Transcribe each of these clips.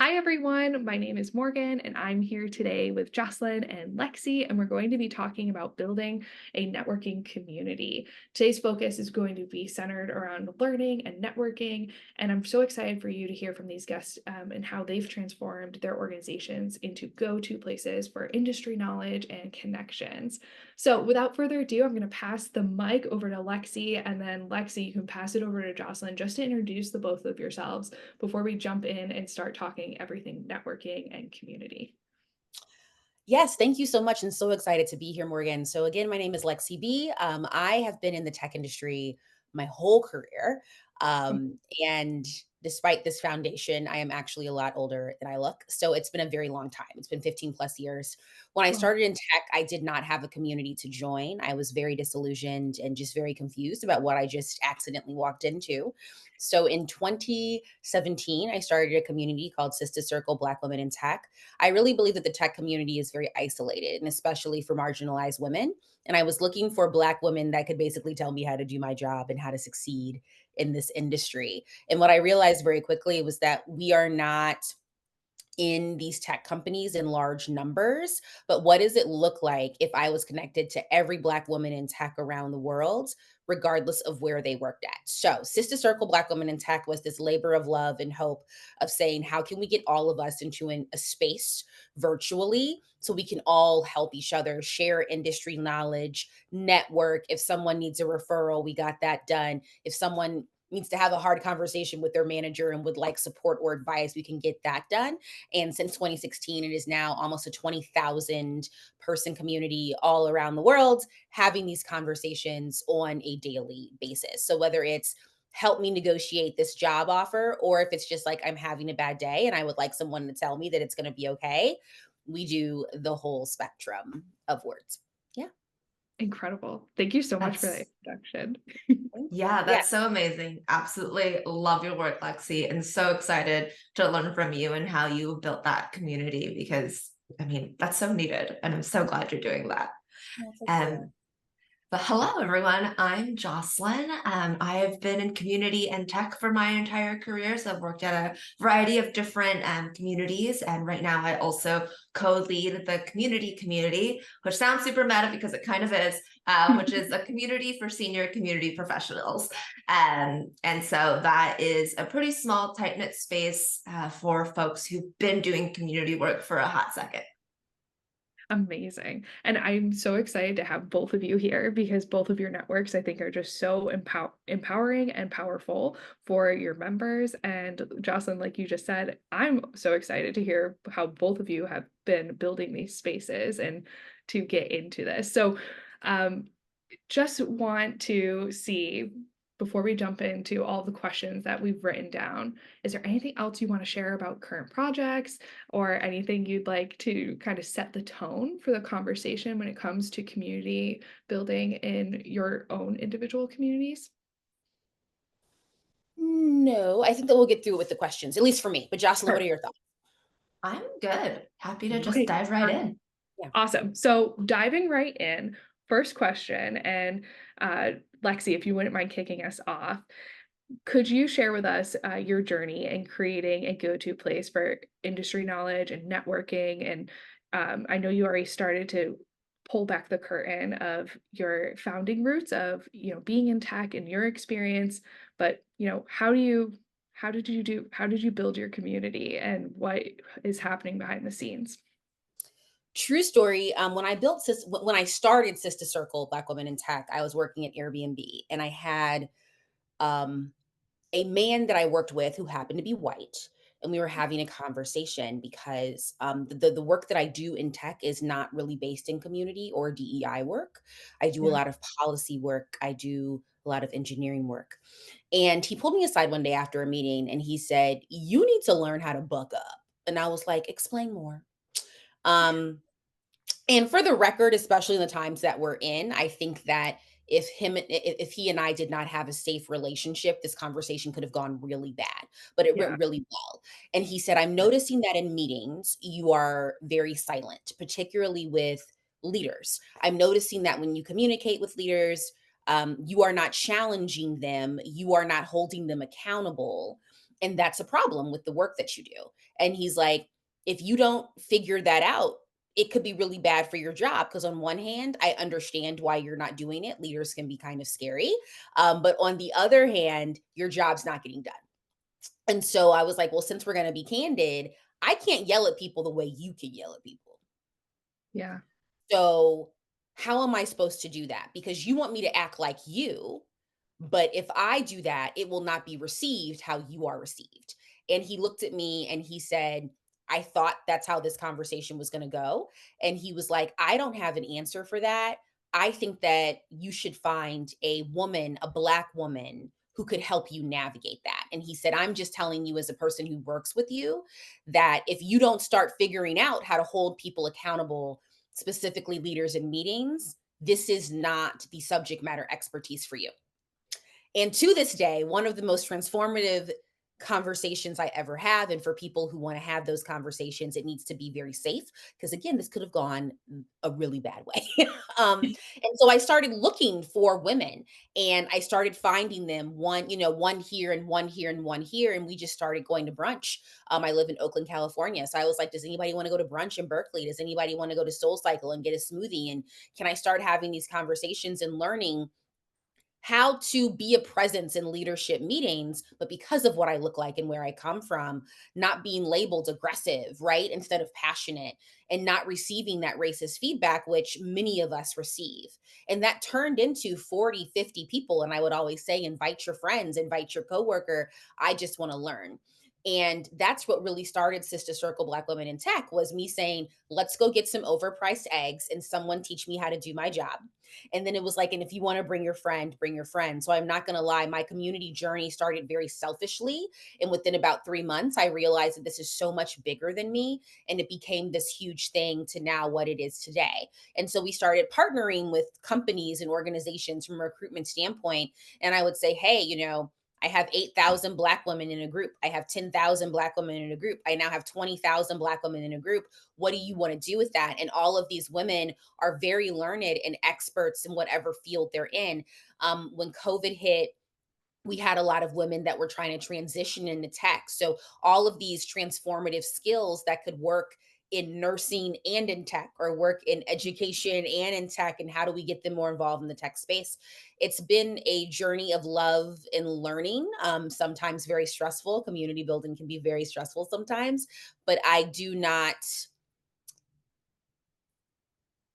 Hi, everyone. My name is Morgan, and I'm here today with Jocelyn and Lexi, and we're going to be talking about building a networking community. Today's focus is going to be centered around learning and networking, and I'm so excited for you to hear from these guests and how they've transformed their organizations into go-to places for industry knowledge and connections. So, without further ado, I'm going to pass the mic over to Lexi, and then Lexi, you can pass it over to Jocelyn just to introduce the both of yourselves before we jump in and start talking everything networking and community. Yes, thank you so much and so excited to be here, Morgan. So again, my name is Lexi B. I have been in the tech industry my whole career. And despite this foundation, I am actually a lot older than I look. So it's been a very long time. It's been 15 plus years. When I Well, started in tech, I did not have a community to join. I was very disillusioned and just very confused about what I just accidentally walked into. So in 2017, I started a community called Sista Circle Black Women in Tech. I really believe that the tech community is very isolated, and especially for marginalized women. And I was looking for Black women that could basically tell me how to do my job and how to succeed in this industry. And what I realized very quickly was that we are not in these tech companies in large numbers, but what does it look like if I was connected to every Black woman in tech around the world, regardless of where they worked at? So, Sister Circle Black Women in Tech was this labor of love and hope of saying, how can we get all of us into a space virtually so we can all help each other, share industry knowledge, network? If someone needs a referral, we got that done. If someone needs to have a hard conversation with their manager and would like support or advice, we can get that done. And since 2016, it is now almost a 20,000 person community all around the world having these conversations on a daily basis. So whether it's help me negotiate this job offer, or if it's just like I'm having a bad day and I would like someone to tell me that it's going to be okay, we do the whole spectrum of words. Yeah. incredible. Thank you so much for that That's introduction. Thank you. yeah, Yeah. that's so amazing. Absolutely love your work, Lexi, and so excited to learn from you and how you built that community because I mean, that's so needed. And I'm so glad you're doing that. Well, thank you. Um, But hello, everyone. I'm Jocelyn. I have been in community and tech for my entire career. So I've worked at a variety of different communities. And right now I also co-lead the community, which sounds super meta because it kind of is, which is a community for senior community professionals. And so that is a pretty small, tight-knit space for folks who've been doing community work for a hot second. Amazing. And I'm so excited to have both of you here because both of your networks, I think, are just so empowering and powerful for your members. And Jocelyn, like you just said, I'm so excited to hear how both of you have been building these spaces and to get into this. So, um, just want to see before we jump into all the questions that we've written down, is there anything else you want to share about current projects or anything you'd like to kind of set the tone for the conversation when it comes to community building in your own individual communities? No, I think that we'll get through it with the questions, at least for me. But Jocelyn, what are Sure. your thoughts? I'm good. Happy to just Okay. dive right in. Yeah. Awesome. So diving right in, first question, and uh, Lexi, if you wouldn't mind kicking us off, could you share with us your journey in creating a go-to place for industry knowledge and networking? And I know you already started to pull back the curtain of your founding roots of being in tech and your experience, but how did you build your community and what is happening behind the scenes? True story. When I started Sister Circle Black Women in Tech, I was working at Airbnb, and I had um, a man that I worked with who happened to be white, and we were having a conversation because the work that I do in tech is not really based in community or DEI work. I do a Yeah. lot of policy work. I do a lot of engineering work. And he pulled me aside one day after a meeting, and he said, "You need to learn how to buck up." And I was like, "Explain more." Um, and for the record, especially in the times that we're in, I think that if he and I did not have a safe relationship, this conversation could have gone really bad, but it Yeah. went really well. And he said, "I'm noticing that in meetings, you are very silent, particularly with leaders. I'm noticing that when you communicate with leaders, you are not challenging them, you are not holding them accountable. And that's a problem with the work that you do. And he's like, if you don't figure that out, it could be really bad for your job. Because on one hand, I understand why you're not doing it. Leaders can be kind of scary. But on the other hand, your job's not getting done. And so I was like, well, since we're going to be candid, I can't yell at people the way you can yell at people. Yeah. So how am I supposed to do that? Because you want me to act like you, but if I do that, it will not be received how you are received. And he looked at me and he said, I thought that's how this conversation was going to go. And he was like, I don't have an answer for that. I think that you should find a woman, a Black woman who could help you navigate that. And he said, I'm just telling you, as a person who works with you, that if you don't start figuring out how to hold people accountable, specifically leaders in meetings, this is not the subject matter expertise for you. And to this day, one of the most transformative conversations I ever have. And for people who want to have those conversations, it needs to be very safe. Because again, this could have gone a really bad way. And so I started looking for women and I started finding them one, one here and one here and one here. And we just started going to brunch. I live in Oakland, California. So I was like, does anybody want to go to brunch in Berkeley? Does anybody want to go to Soul Cycle and get a smoothie? And can I start having these conversations and learning how to be a presence in leadership meetings, but because of what I look like and where I come from, not being labeled aggressive, right? Instead of passionate, and not receiving that racist feedback, which many of us receive. And that turned into 40, 50 people. And I would always say, invite your friends, invite your coworker. I just want to learn. And that's what really started Sister Circle Black Women in Tech, was me saying, let's go get some overpriced eggs and someone teach me how to do my job. And then it was like, and if you want to bring your friend, bring your friend. So I'm not going to lie, my community journey started very selfishly. And within about 3 months, I realized that this is so much bigger than me. And it became this huge thing to now what it is today. And so we started partnering with companies and organizations from a recruitment standpoint. And I would say, hey, I have 8,000 Black women in a group. I have 10,000 Black women in a group. I now have 20,000 Black women in a group. What do you want to do with that? And all of these women are very learned and experts in whatever field they're in. When COVID hit, we had a lot of women that were trying to transition into tech. So all of these transformative skills that could work in nursing and in tech, or work in education and in tech, and how do we get them more involved in the tech space? It's been a journey of love and learning, sometimes very stressful. Community building can be very stressful sometimes, but I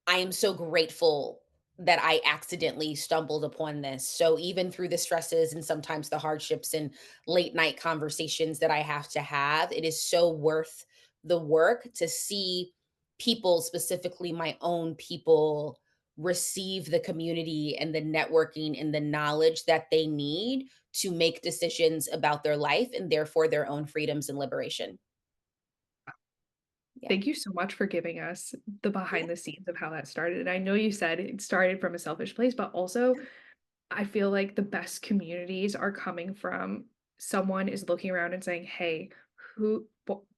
am so grateful that I accidentally stumbled upon this. So even through the stresses and sometimes the hardships and late night conversations that I have to have, it is so worth the work to see people, specifically my own people, receive the community and the networking and the knowledge that they need to make decisions about their life and therefore their own freedoms and liberation. Yeah. Thank you so much for giving us the Yeah. behind the scenes of how that started. And I know you said it started from a selfish place, but also I feel like the best communities are coming from someone is looking around and saying, "Hey,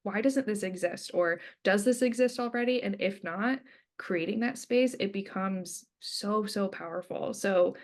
why doesn't this exist? Or does this exist already?" And if not, creating that space, it becomes so, so powerful. So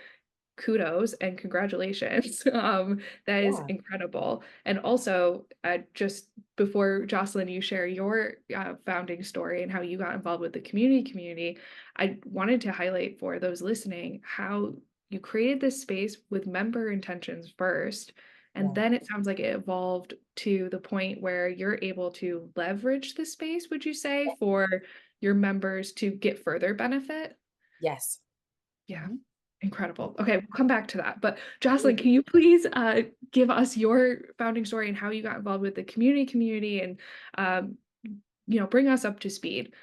kudos and congratulations. That is Yeah. incredible. And also, just before Jocelyn, you share your founding story and how you got involved with the community, I wanted to highlight for those listening how you created this space with member intentions first. And Yeah. then it sounds like it evolved to the point where you're able to leverage the space, would you say, for your members to get further benefit? Yes. Yeah. Mhm. Incredible. Okay, we'll come back to that. But Jocelyn, can you please give us your founding story and how you got involved with the community and um, bring us up to speed.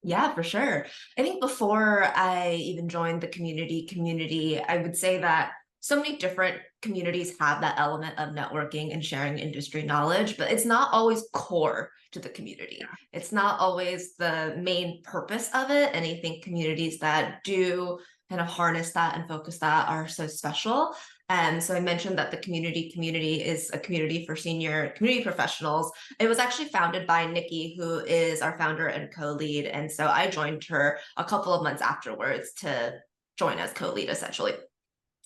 Yeah, for sure. I think before I even joined the community, I would say that so many different communities have that element of networking and sharing industry knowledge, but it's not always core to the community. It's not always the main purpose of it. And I think communities that do kind of harness that and focus that are so special. And so I mentioned that the community is a community for senior community professionals. It was actually founded by Nikki, who is our founder and co-lead. And so I joined her a couple of months afterwards to join as co-lead, essentially.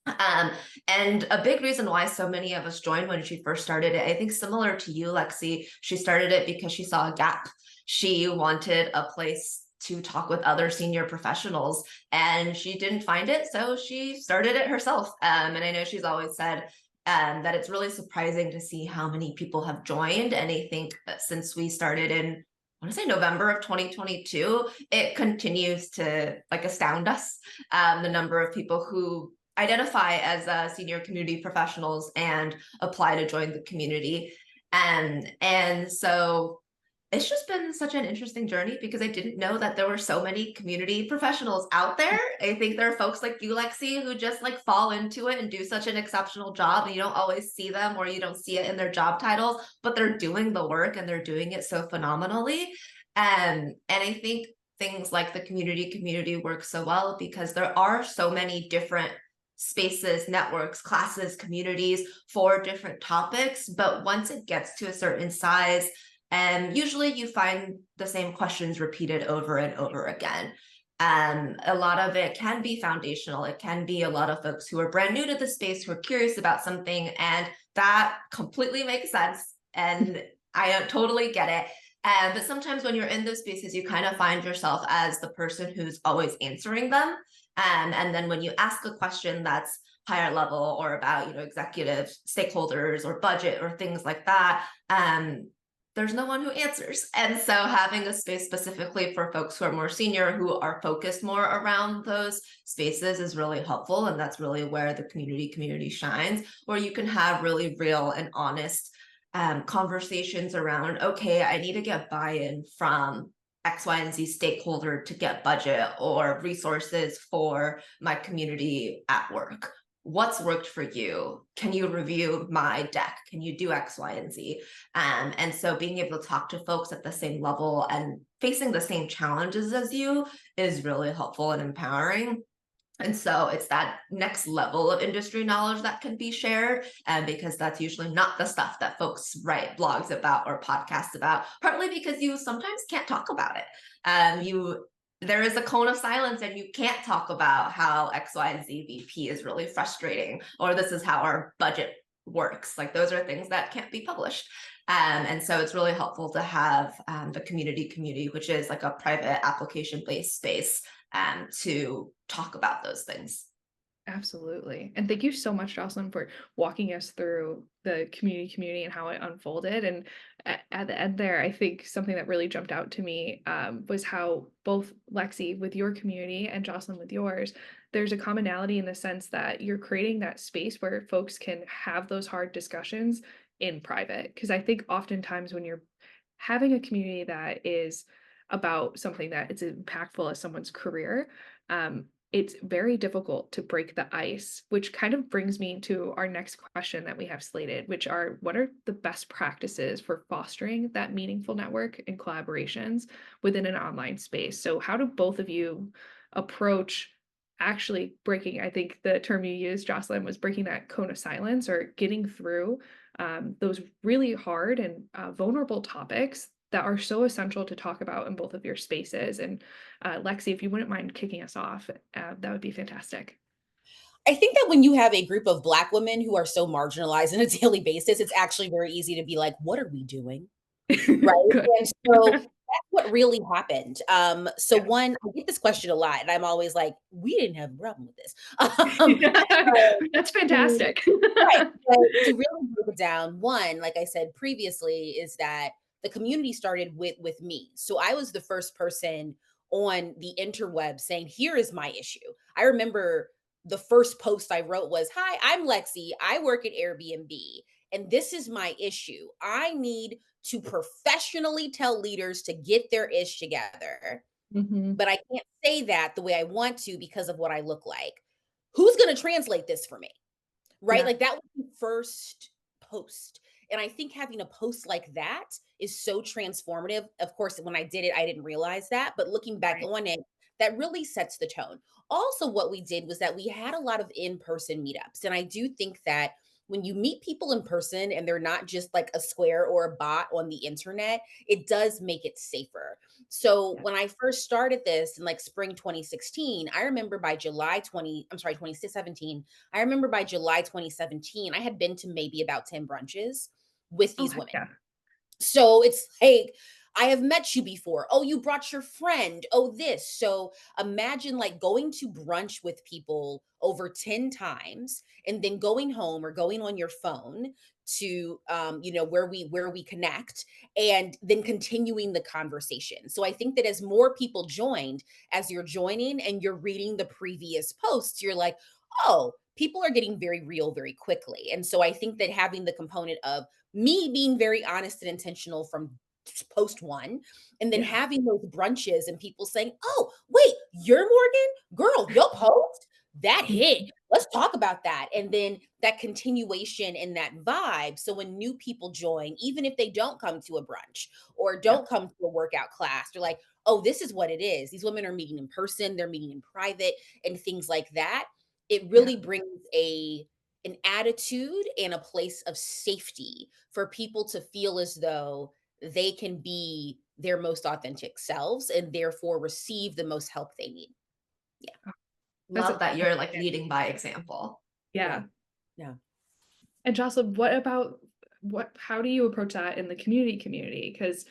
Um, and a big reason why so many of us joined when she first started it, I think similar to you, Lexi, she started it because she saw a gap. She wanted a place to talk with other senior professionals and she didn't find it. So she started it herself. And I know she's always said that it's really surprising to see how many people have joined. And I think that since we started in, I want to say November of 2022, it continues to like astound us. The number of people who identify as senior community professionals and apply to join the community. And so it's just been such an interesting journey because I didn't know that there were so many community professionals out there. I think there are folks like you, Lexi, who just like fall into it and do such an exceptional job. And you don't always see them or you don't see it in their job titles, but they're doing the work and they're doing it so phenomenally. And I think things like the community work so well because there are so many different spaces, networks, classes, communities for different topics. But once it gets to a certain size, and usually you find the same questions repeated over and over again. A lot of it can be foundational. It can be a lot of folks who are brand new to the space who are curious about something, and that completely makes sense. And I don't totally get it. But sometimes when you're in those spaces, you kind of find yourself as the person who's always answering them. And then when you ask a question that's higher level or about, executive stakeholders or budget or things like that, there's no one who answers. And so having a space specifically for folks who are more senior, who are focused more around those spaces is really helpful. And that's really where the community shines, where you can have really real and honest conversations around, okay, I need to get buy-in from X, Y, and Z stakeholder to get budget or resources for my community at work. What's worked for you? Can you review my deck? Can you do X, Y, and Z? And so being able to talk to folks at the same level and facing the same challenges as you is really helpful and empowering. And so it's that next level of industry knowledge that can be shared, and because that's usually not the stuff that folks write blogs about or podcasts about, partly because you sometimes can't talk about it. There is a cone of silence and you can't talk about how X, Y, and Z VP is really frustrating, or this is how our budget works. Like those are things that can't be published. And so it's really helpful to have the community, which is like a private application-based space to talk about those things. Absolutely. And thank you so much, Jocelyn, for walking us through the community and how it unfolded. And at the end there, I think something that really jumped out to me was how both Lexi with your community and Jocelyn with yours, there's a commonality in the sense that you're creating that space where folks can have those hard discussions in private. Because I think oftentimes when you're having a community that is about something that is impactful as someone's career, it's very difficult to break the ice, which kind of brings me to our next question that we have slated, which are what are the best practices for fostering that meaningful network and collaborations within an online space? So, how do both of you approach actually breaking? I think the term you used, Jocelyn, was breaking that cone of silence or getting through those really hard and vulnerable topics that are so essential to talk about in both of your spaces. And Lexi, if you wouldn't mind kicking us off, that would be fantastic. I think that when you have a group of Black women who are so marginalized on a daily basis, it's actually very easy to be like, what are we doing? Right? Good. And so that's what really happened. So Yeah. one, I get this question a lot, and I'm always like, we didn't have a problem with this. Um, That's to fantastic. Right. So to really break it down, one, like I said previously, is that the community started with me. So I was the first person on the interweb saying, here is my issue. I remember the first post I wrote was, hi, I'm Lexi. I work at Airbnb, and this is my issue. I need to professionally tell leaders to get their ish together, Mhm. but I can't say that the way I want to because of what I look like. Who's going to translate this for me? Right? Yeah. Like that was the first post. And I think having a post like that is so transformative. Of course, when I did it, I didn't realize that. But looking back Right. on it, that really sets the tone. Also, what we did was that we had a lot of in person meetups. And I do think that when you meet people in person and they're not just like a square or a bot on the internet, it does make it safer. So Yeah. when I first started this in like spring 2016, I remember by I'm sorry, 2017, I remember by July 2017, I had been to maybe about 10 brunches with Oh, these heck women. yeah. So it's like, I have met you before. Oh, you brought your friend. Oh, this. So imagine like going to brunch with people over 10 times and then going home or going on your phone to where we connect and then continuing the conversation. So I think that as more people joined, as you're joining and you're reading the previous posts, you're like, oh, people are getting very real very quickly. And so I think that having the component of me being very honest and intentional from post one, and then Yeah. having those brunches and people saying, oh, wait, you're Morgan? Girl, your post? That hit. Let's talk about that. And then that continuation and that vibe. So when new people join, even if they don't come to a brunch or Yeah. don't come to a workout class, they're like, oh, this is what it is. These women are meeting in person, they're meeting in private, and things like that. It Yeah. really brings an attitude and a place of safety for people to feel as though they can be their most authentic selves and therefore receive the most help they need. Yeah. Oh, that's Love that you're like amazing. leading by example. Yeah. Yeah. Yeah. And Jocelyn, what about how do you approach that in the community? Because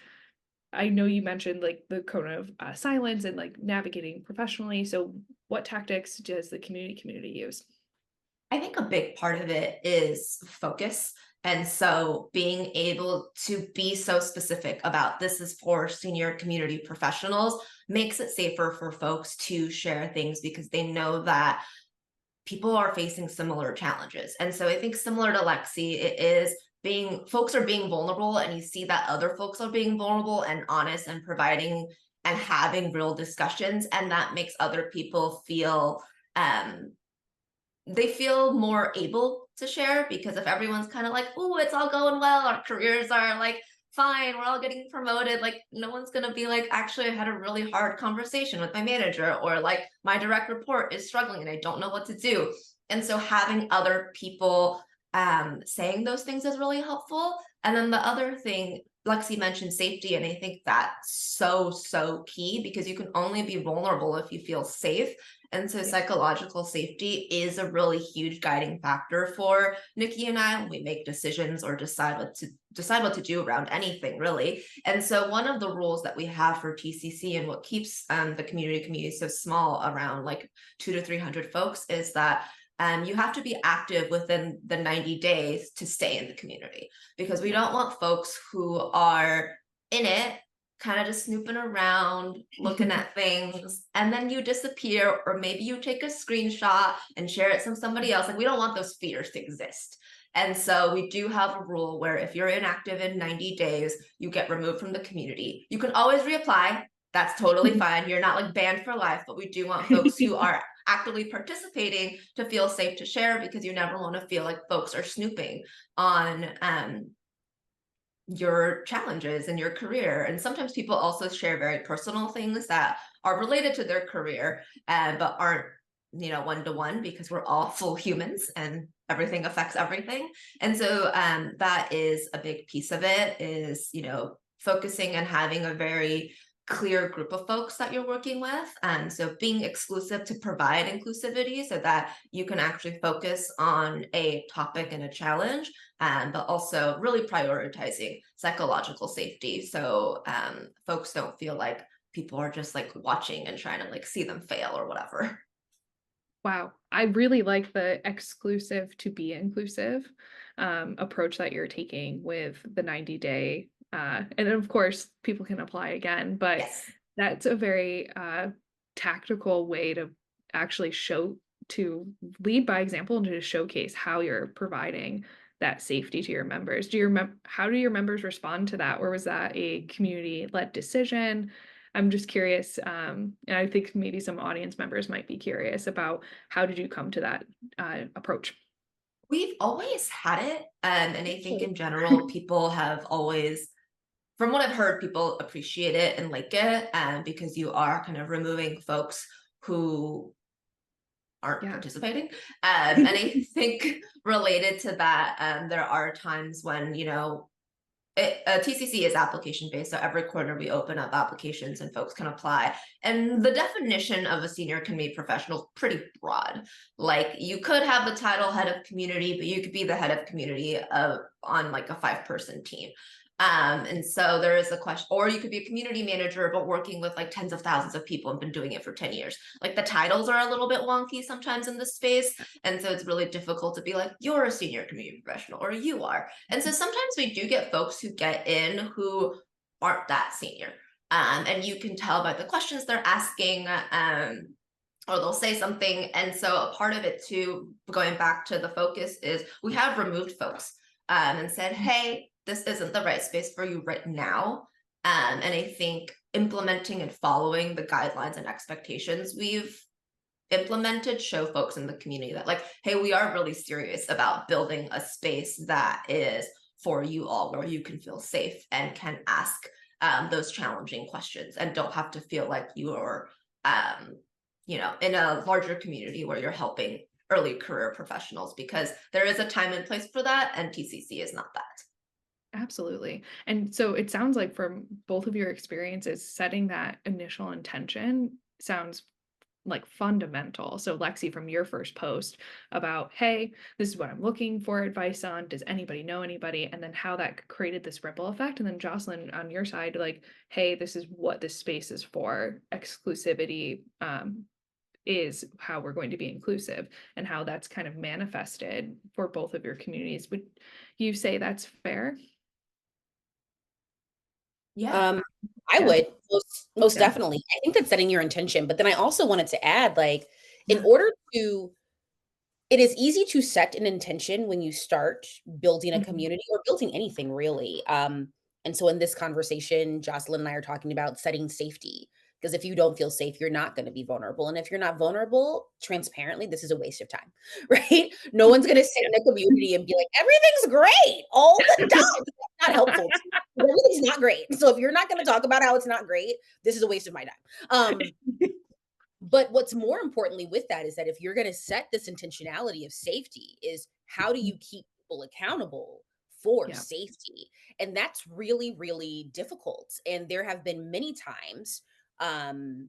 I know you mentioned like the cone of silence and like navigating professionally. So what tactics does the community use? I think a big part of it is focus. And so being able to be so specific about this is for senior community professionals makes it safer for folks to share things because they know that people are facing similar challenges. And so I think similar to Lexi, it is being folks are being vulnerable and you see that other folks are being vulnerable and honest and providing and having real discussions. And that makes other people feel um they feel more able to share because if everyone's kind of like, oh, it's all going well, our careers are like fine, we're all getting promoted, like no one's gonna be like, actually, I had a really hard conversation with my manager, or like my direct report is struggling and I don't know what to do. And so having other people saying those things is really helpful. And then the other thing, Lexi mentioned safety, and I think that's so key because you can only be vulnerable if you feel safe. And so Yeah. psychological safety is a really huge guiding factor for Nikki and I when we make decisions or decide what to do around anything really. And so one of the rules that we have for TCC and what keeps the community so small around like 200 to 300 folks is that you have to be active within the 90 days to stay in the community because we Yeah. don't want folks who are in it kind of just snooping around, looking at things, and then you disappear, or maybe you take a screenshot and share it from somebody else. Like, we don't want those fears to exist. And so we do have a rule where if you're inactive in 90 days, you get removed from the community. You can always reapply. That's totally fine. You're not like banned for life, but we do want folks who are actively participating to feel safe to share because you never want to feel like folks are snooping on your challenges in your career. And sometimes people also share very personal things that are related to their career, but aren't, one to one because we're all full humans and everything affects everything. And so that is a big piece of it is, focusing and having a very clear group of folks that you're working with. And so being exclusive to provide inclusivity so that you can actually focus on a topic and a challenge, but also really prioritizing psychological safety. So folks don't feel like people are just like watching and trying to like see them fail or whatever. Wow. I really like the exclusive to be inclusive approach that you're taking with the 90-day. And of course, people can apply again, but Yes. that's a very tactical way to actually to lead by example and to showcase how you're providing that safety to your members. How do your members respond to that? Or was that a community-led decision? I'm just curious, and I think maybe some audience members might be curious about how did you come to that approach? We've always had it. And I think Really? in general, people have always, from what I've heard, people appreciate it and like it because you are kind of removing folks who aren't Yeah. participating. And I think related to that, there are times when, TCC is application based, so every quarter we open up applications and folks can apply. And the definition of a senior community professional is pretty broad. Like you could have the title head of community, but you could be the head of community on like a 5-person team. And so there is a question, or you could be a community manager, but working with like tens of thousands of people and been doing it for 10 years. Like the titles are a little bit wonky sometimes in this space. And so it's really difficult to be like, you're a senior community professional, or you are. And so sometimes we do get folks who get in who aren't that senior. And you can tell by the questions they're asking, or they'll say something. And so a part of it too, going back to the focus, is we have removed folks and said, hey, this isn't the right space for you right now. And I think implementing and following the guidelines and expectations we've implemented show folks in the community that like, hey, we are really serious about building a space that is for you all, where you can feel safe and can ask those challenging questions and don't have to feel like you're in a larger community where you're helping early career professionals, because there is a time and place for that, and TCC is not that. Absolutely. And so it sounds like from both of your experiences, setting that initial intention sounds like fundamental. So Lexi, from your first post about, hey, this is what I'm looking for advice on. Does anybody know anybody? And then how that created this ripple effect. And then Jocelyn, on your side, like, hey, this is what this space is for. Exclusivity is how we're going to be inclusive, and how that's kind of manifested for both of your communities. Would you say that's fair? Yeah. I Yeah. would most Yeah. definitely. I think that's setting your intention, but then I also wanted to add, like, in Yeah. order to it is easy to set an intention when you start building a Mhm. community or building anything really. And so in this conversation, Jocelyn and I are talking about setting safety. Because if you don't feel safe, you're not going to be vulnerable. And if you're not vulnerable, transparently, this is a waste of time, right? No one's going to sit Yeah. in a community and be like, everything's great all the time. That's not helpful. Everything's not great. So if you're not going to talk about how it's not great, this is a waste of my time. But what's more importantly with that is that if you're going to set this intentionality of safety, is how do you keep people accountable for Yeah. safety? And that's really, really difficult. And there have been many times um,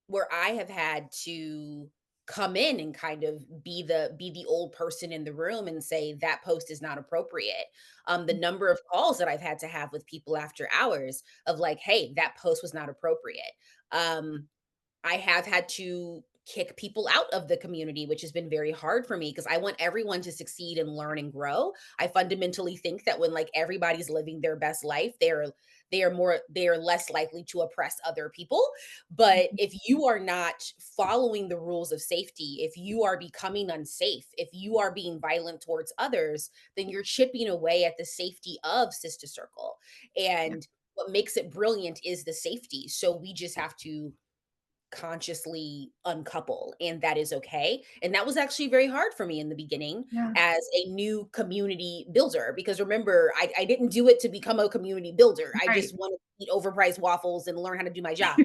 where I have had to come in and kind of be the old person in the room and say that post is not appropriate. The number of calls that I've had to have with people after hours of like, hey, that post was not appropriate. um I have had to kick people out of the community, which has been very hard for me because I want everyone to succeed and learn and grow. I fundamentally think that when like everybody's living their best life, they are less likely to oppress other people. But if you are not following the rules of safety, if you are becoming unsafe, if you are being violent towards others, then you're chipping away at the safety of Sister Circle. Yeah. And what makes it brilliant is the safety. So we just have to consciously uncouple, and that is okay. And that was actually very hard for me in the beginning Yeah. as a new community builder, because remember, I didn't do it to become a community builder. I Right. just wanted to eat overpriced waffles and learn how to do my job.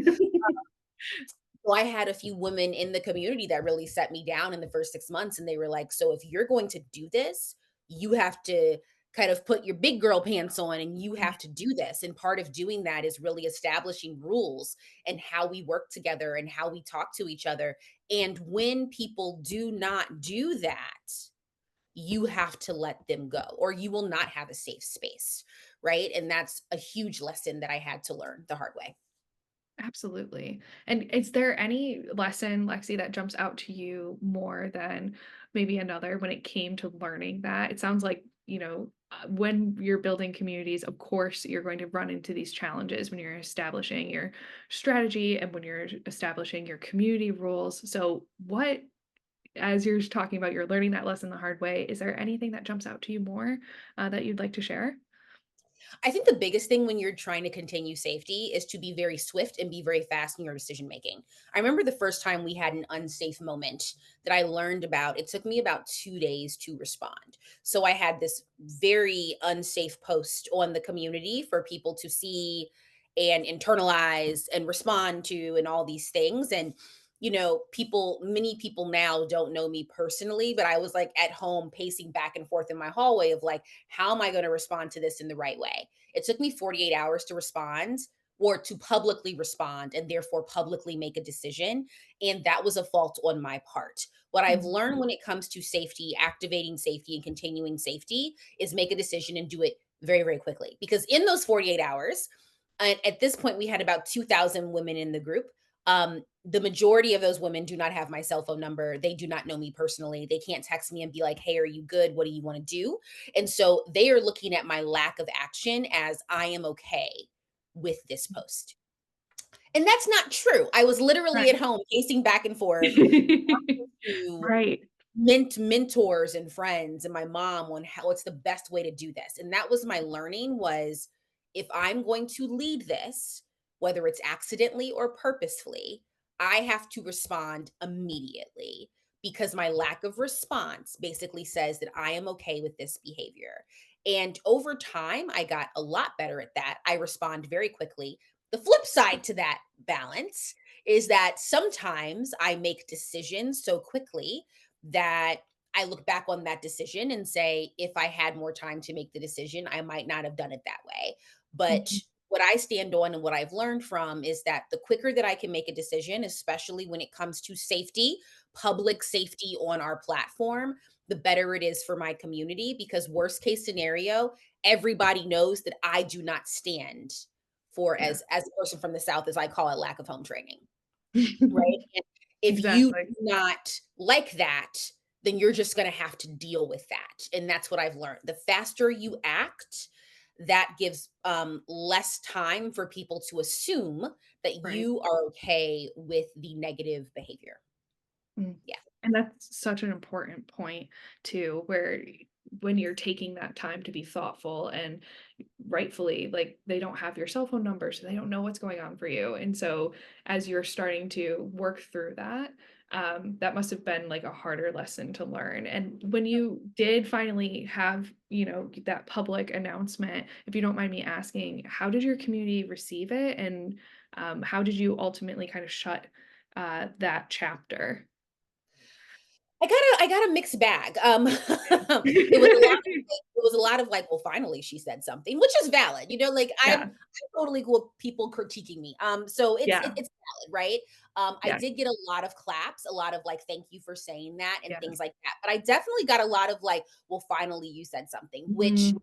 So I had a few women in the community that really set me down in the first 6 months. And they were like, so if you're going to do this, you have to kind of put your big girl pants on and you have to do this. And part of doing that is really establishing rules and how we work together and how we talk to each other. And when people do not do that, you have to let them go or you will not have a safe space. Right. And that's a huge lesson that I had to learn the hard way. Absolutely. And is there any lesson, Lexi, that jumps out to you more than maybe another when it came to learning that? It sounds like, when you're building communities, of course, you're going to run into these challenges when you're establishing your strategy and when you're establishing your community rules. So, as you're talking about, you're learning that lesson the hard way, is there anything that jumps out to you more that you'd like to share? I think the biggest thing when you're trying to continue safety is to be very swift and be very fast in your decision making. I remember the first time we had an unsafe moment that I learned about, it took me about 2 days to respond. So I had this very unsafe post on the community for people to see and internalize and respond to and all these things. And many people now don't know me personally, but I was like at home pacing back and forth in my hallway of like, how am I going to respond to this in the right way? It took me 48 hours to respond or to publicly respond and therefore publicly make a decision. And that was a fault on my part. What I've Mhm. learned when it comes to safety, activating safety and continuing safety is make a decision and do it very, very quickly. Because in those 48 hours, and at this point, we had about 2,000 women in the group. The majority of those women do not have my cell phone number. They do not know me personally. They can't text me and be like, hey, are you good? What do you want to do? And so they are looking at my lack of action as I am okay with this post. And that's not true. I was literally at Right. home pacing back and forth to Right. mentors and friends and my mom on how what's the best way to do this. And that was my learning was if I'm going to lead this, whether it's accidentally or purposefully, I have to respond immediately because my lack of response basically says that I am okay with this behavior. And over time, I got a lot better at that. I respond very quickly. The flip side to that balance is that sometimes I make decisions so quickly that I look back on that decision and say, if I had more time to make the decision, I might not have done it that way. But Mhm. what I stand on and what I've learned from is that the quicker that I can make a decision, especially when it comes to safety, public safety on our platform, the better it is for my community. Because, worst case scenario, everybody knows that I do not stand for, Yeah. as a person from the South, as I call it, lack of home training. Right? And if you Exactly. do not like that, then you're just gonna have to deal with that, and that's what I've learned. The faster you act, that gives, less time for people to assume that Right. you are okay with the negative behavior. Mm. Yeah. And that's such an important point too, where when you're taking that time to be thoughtful and rightfully, like they don't have your cell phone number, so they don't know what's going on for you. And so as you're starting to work through that, that must have been like a harder lesson to learn. And when you did finally have, that public announcement, if you don't mind me asking, how did your community receive it? And how did you ultimately kind of shut that chapter? I got a mixed bag. It was a lot of like, "Well, finally she said something," which is valid, like, I'm Yeah, totally cool with people critiquing me, so yeah, it's valid, right? I yeah, did get a lot of claps, a lot of, like, "Thank you for saying that," and yeah. things like that, but I definitely got a lot of, like, "Well, finally you said something," which Mhm.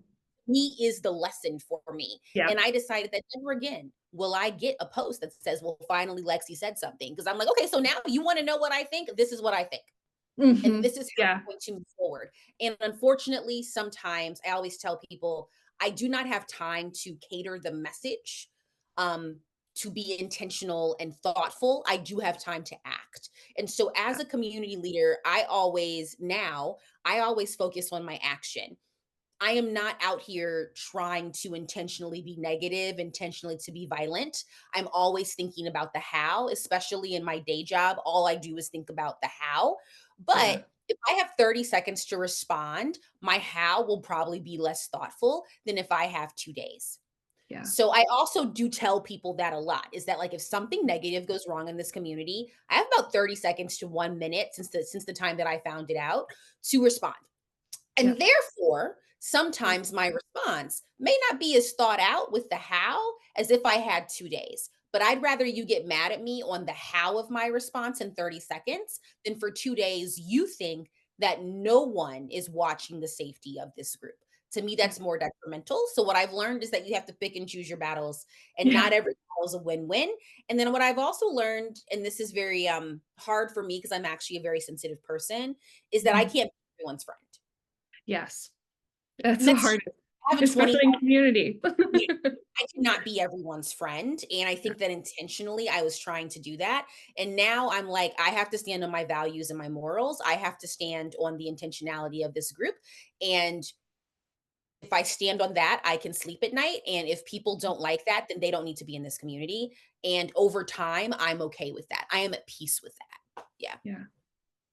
me is the lesson for me, Yeah. and I decided that never again will I get a post that says, "Well, finally Lexi said something," because 'cause I'm like, "Okay, so now you wanna know what I think? This is what I think." And Mhm. this is how Yeah, I'm going to move forward. And unfortunately, sometimes I always tell people I do not have time to cater the message um, to be intentional and thoughtful. I do have time to act. And so, yeah, as a community leader, I always focus on my action. I am not out here trying to intentionally be negative, intentionally to be violent. I'm always thinking about the how, especially in my day job. All I do is think about the how. yeah, But if I have 30 seconds to respond, my how will probably be less thoughtful than if I have 2 days. yeah, So I also do tell people that a lot is that like if something negative goes wrong in this community, I have about 30 seconds to 1 minute since the time that I found it out to respond. yeah, And therefore, sometimes my response may not be as thought out with the how as if I had 2 days. But I'd rather you get mad at me on the how of my response in 30 seconds than for 2 days you think that no one is watching the safety of this group. To me, yeah, that's more detrimental. So, what I've learned is that you have to pick and choose your battles, and yeah, not every battle is a win win. And then, what I've also learned, and this is very hard for me because I'm actually a very sensitive person, is that I mhm. can't be everyone's friend. Yes, that's And the that's hardest, I have a 20 especially in community. yeah, I cannot be everyone's friend, and I think that intentionally I was trying to do that, and now I'm like, I have to stand on my values and my morals. I have to stand on the intentionality of this group, and if I stand on that, I can sleep at night, and if people don't like that, then they don't need to be in this community, and over time, I'm okay with that. I am at peace with that. Yeah. Yeah.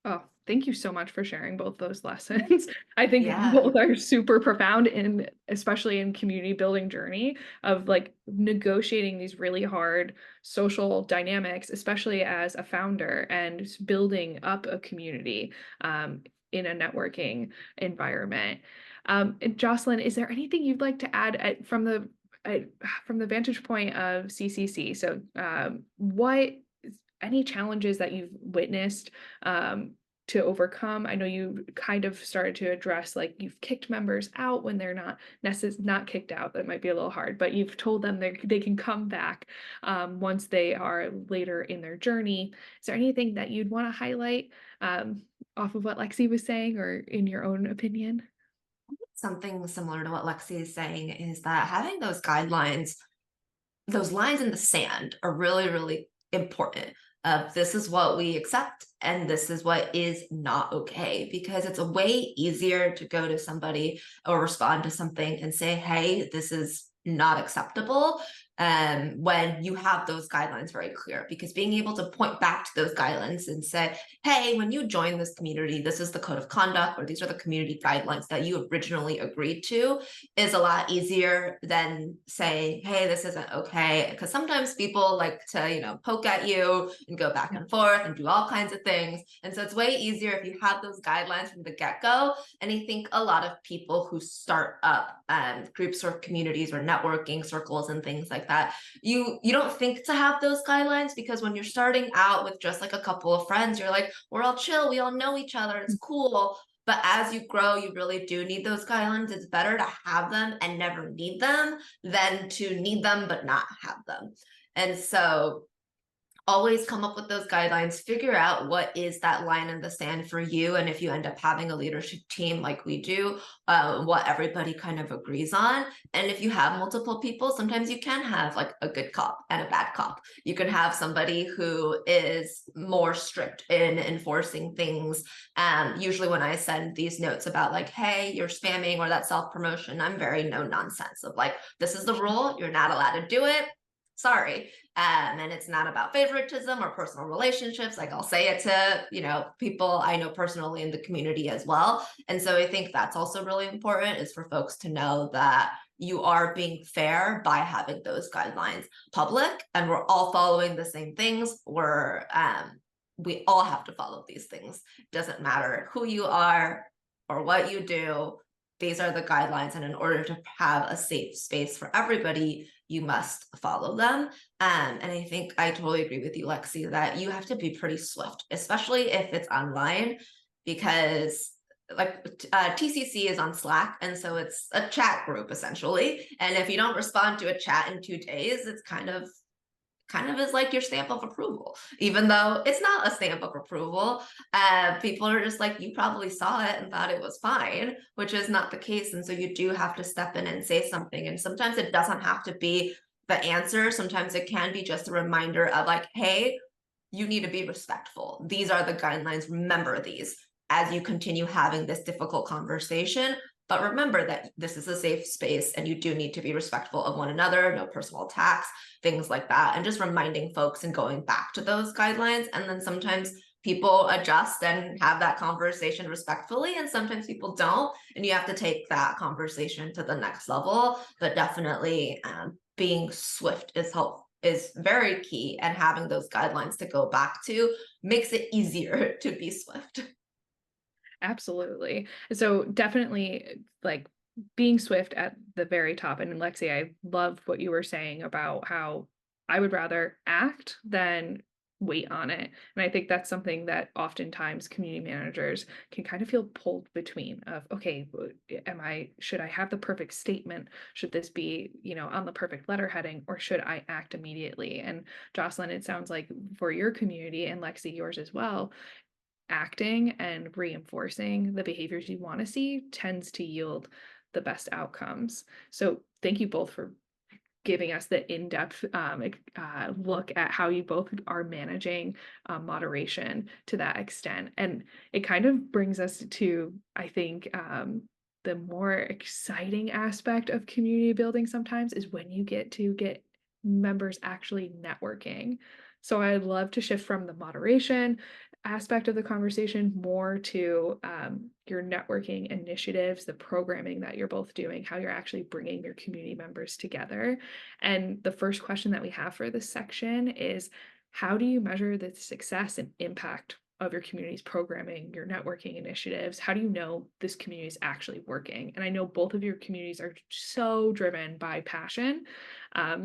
Oh, thank you so much for sharing both those lessons. I think Yeah. both are super profound in especially in community building journey of like negotiating these really hard social dynamics, especially as a founder and building up a community in a networking environment. And Jocelyn, is there anything you'd like to add at, from the vantage point of CCC? So, what any challenges that you've witnessed to overcome? I know you kind of started to address like you've kicked members out when they're not kicked out. That might be a little hard, but you've told them they can come back once they are later in their journey. Is there anything that you'd want to highlight off of what Lexi was saying, or in your own opinion? Something similar to what Lexi is saying is that having those guidelines, those lines in the sand are really, really important. This is what we accept and this is what is not okay, because it's a way easier to go to somebody or respond to something and say, hey, this is not acceptable, when you have those guidelines very clear, because being able to point back to those guidelines and say, hey, when you join this community, this is the code of conduct or these are the community guidelines that you originally agreed to, is a lot easier than saying, hey, this isn't okay. Because sometimes people like to, poke at you and go back and forth and do all kinds of things. And so it's way easier if you have those guidelines from the get-go. And I think a lot of people who start up groups or communities or networking circles and things like that, you don't think to have those guidelines, because when you're starting out with just like a couple of friends, you're like, we're all chill, we all know each other, it's cool. But as you grow, you really do need those guidelines. It's better to have them and never need them than to need them but not have them. And so always come up with those guidelines, figure out what is that line in the sand for you. And if you end up having a leadership team like we do, what everybody kind of agrees on. And if you have multiple people, sometimes you can have like a good cop and a bad cop. You can have somebody who is more strict in enforcing things. Usually when I send these notes about like, hey, you're spamming or that self-promotion, I'm very no nonsense of like, this is the rule, you're not allowed to do it. Sorry. And it's not about favoritism or personal relationships. Like I'll say it to, people I know personally in the community as well. And so I think that's also really important, is for folks to know that you are being fair by having those guidelines public and we're all following the same things. We all have to follow these things. Doesn't matter who you are or what you do. These are the guidelines. And in order to have a safe space for everybody, you must follow them. And I think I totally agree with you, Lexi, that you have to be pretty swift, especially if it's online, because like TCC is on Slack. And so it's a chat group essentially. And if you don't respond to a chat in 2 days, it's kind of is like your stamp of approval, even though it's not a stamp of approval. People are just like, you probably saw it and thought it was fine, which is not the case. And so you do have to step in and say something. And sometimes it doesn't have to be the answer. Sometimes it can be just a reminder of like, hey, you need to be respectful. These are the guidelines. Remember these as you continue having this difficult conversation. But remember that this is a safe space and you do need to be respectful of one another, no personal attacks, things like that. And just reminding folks and going back to those guidelines. And then sometimes people adjust and have that conversation respectfully, and sometimes people don't. And you have to take that conversation to the next level. But definitely being swift is very key, and having those guidelines to go back to makes it easier to be swift. Absolutely. So definitely like being swift at the very top. And Lexi, I love what you were saying about how I would rather act than wait on it. And I think that's something that oftentimes community managers can kind of feel pulled between of, okay, should I have the perfect statement? Should this be, on the perfect letter heading, or should I act immediately? And Jocelyn, it sounds like for your community, and Lexi, yours as well, acting and reinforcing the behaviors you want to see tends to yield the best outcomes. So thank you both for giving us the in-depth look at how you both are managing moderation to that extent. And it kind of brings us to, I think, the more exciting aspect of community building sometimes is when you get to get members actually networking. So I'd love to shift from the moderation aspect of the conversation more to your networking initiatives, the programming that you're both doing, how you're actually bringing your community members together. And the first question that we have for this section is, how do you measure the success and impact of your community's programming, your networking initiatives? How do you know this community is actually working? And I know both of your communities are so driven by passion.